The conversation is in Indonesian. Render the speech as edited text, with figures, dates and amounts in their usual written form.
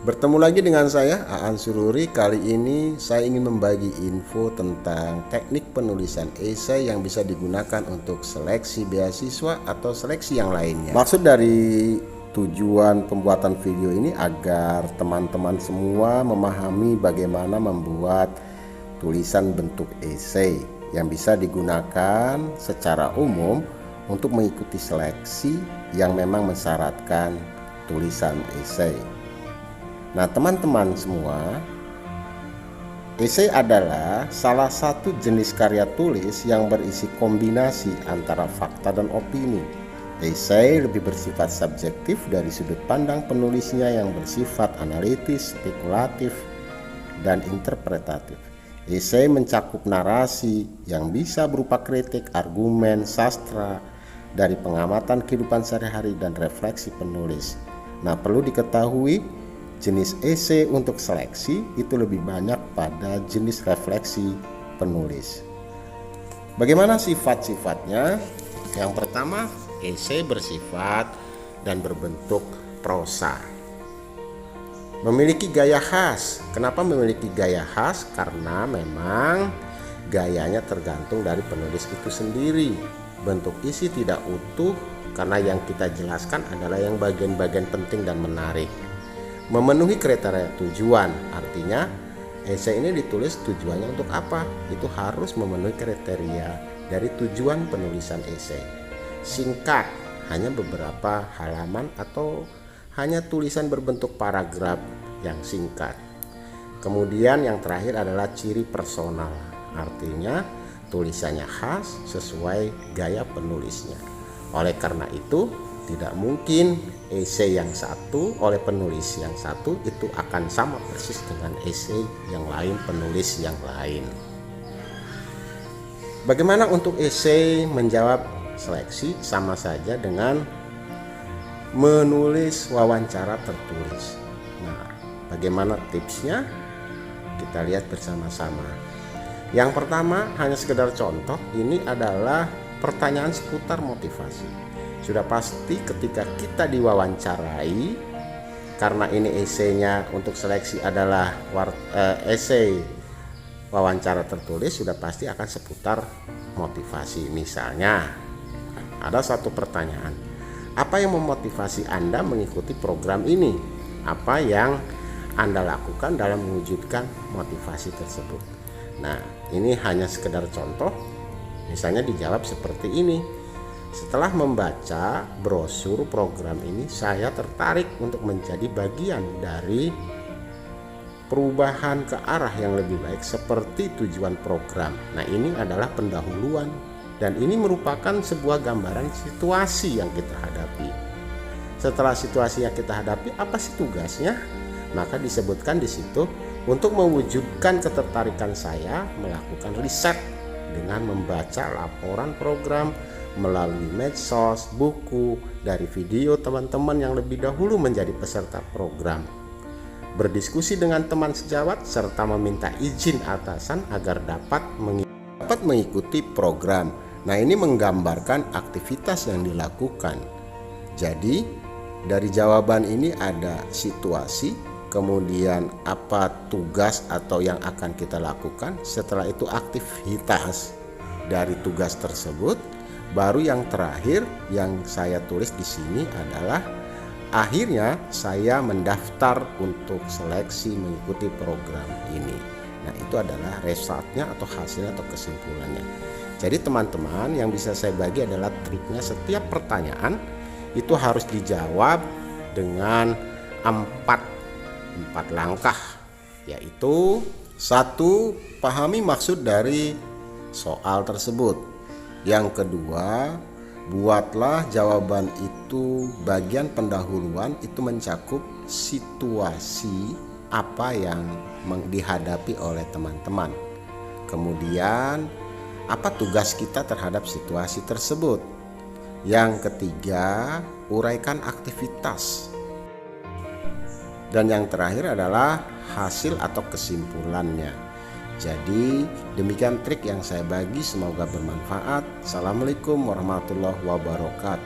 Bertemu lagi dengan saya, Aan Sururi. Kali ini saya ingin membagi info tentang teknik penulisan esai yang bisa digunakan untuk seleksi beasiswa atau seleksi yang lainnya. Maksud dari tujuan pembuatan video ini agar teman-teman semua memahami bagaimana membuat tulisan bentuk esai yang bisa digunakan secara umum untuk mengikuti seleksi yang memang mensyaratkan tulisan esai. Nah, teman-teman semua, esai adalah salah satu jenis karya tulis yang berisi kombinasi antara fakta dan opini. Esai lebih bersifat subjektif dari sudut pandang penulisnya yang bersifat analitis, spekulatif, dan interpretatif. Esai mencakup narasi yang bisa berupa kritik, argumen, sastra, dari pengamatan kehidupan sehari-hari dan refleksi penulis. Nah, perlu diketahui jenis esai untuk seleksi itu lebih banyak pada jenis refleksi penulis. Bagaimana sifat-sifatnya? Yang pertama, esai bersifat dan berbentuk prosa. Memiliki gaya khas. Kenapa memiliki gaya khas? Karena memang gayanya tergantung dari penulis itu sendiri. Bentuk isi tidak utuh karena yang kita jelaskan adalah yang bagian-bagian penting dan menarik. Memenuhi kriteria tujuan, artinya esai ini ditulis tujuannya untuk apa? Itu harus memenuhi kriteria dari tujuan penulisan esai. Singkat, hanya beberapa halaman atau hanya tulisan berbentuk paragraf yang singkat. Kemudian yang terakhir adalah ciri personal, artinya tulisannya khas sesuai gaya penulisnya. Oleh karena itu, tidak mungkin esai yang satu oleh penulis yang satu itu akan sama persis dengan esai yang lain penulis yang lain. Bagaimana untuk esai menjawab seleksi? Sama saja dengan menulis wawancara tertulis. Nah, bagaimana tipsnya? Kita lihat bersama-sama. Yang pertama, hanya sekedar contoh, ini adalah pertanyaan seputar motivasi. Sudah pasti ketika kita diwawancarai, karena ini esainya untuk seleksi adalah esai wawancara tertulis, sudah pasti akan seputar motivasi. Misalnya ada satu pertanyaan, apa yang memotivasi Anda mengikuti program ini? Apa yang Anda lakukan dalam mewujudkan motivasi tersebut? Nah, ini hanya sekedar contoh. Misalnya dijawab seperti ini. Setelah membaca brosur program ini, saya tertarik untuk menjadi bagian dari perubahan ke arah yang lebih baik seperti tujuan program. Nah, ini adalah pendahuluan dan ini merupakan sebuah gambaran situasi yang kita hadapi. Setelah situasi yang kita hadapi, apa sih tugasnya? Maka disebutkan di situ, untuk mewujudkan ketertarikan saya melakukan riset dengan membaca laporan program melalui medsos, buku, dari video teman-teman yang lebih dahulu menjadi peserta program, berdiskusi dengan teman sejawat, serta meminta izin atasan agar dapat mengikuti program. Nah, ini menggambarkan aktivitas yang dilakukan. Jadi, dari jawaban ini ada situasi, kemudian apa tugas atau yang akan kita lakukan, setelah itu aktivitas dari tugas tersebut. Baru yang terakhir yang saya tulis di sini adalah akhirnya saya mendaftar untuk seleksi mengikuti program ini. Nah, itu adalah resultnya atau hasilnya atau kesimpulannya. Jadi teman-teman, yang bisa saya bagi adalah triknya, setiap pertanyaan itu harus dijawab dengan empat langkah, yaitu 1. Pahami maksud dari soal tersebut. Yang kedua, buatlah jawaban itu bagian pendahuluan itu mencakup situasi apa yang dihadapi oleh teman-teman. Kemudian, apa tugas kita terhadap situasi tersebut. Yang ketiga, uraikan aktivitas. Dan yang terakhir adalah hasil atau kesimpulannya. Jadi demikian trik yang saya bagi, semoga bermanfaat. Assalamualaikum warahmatullahi wabarakatuh.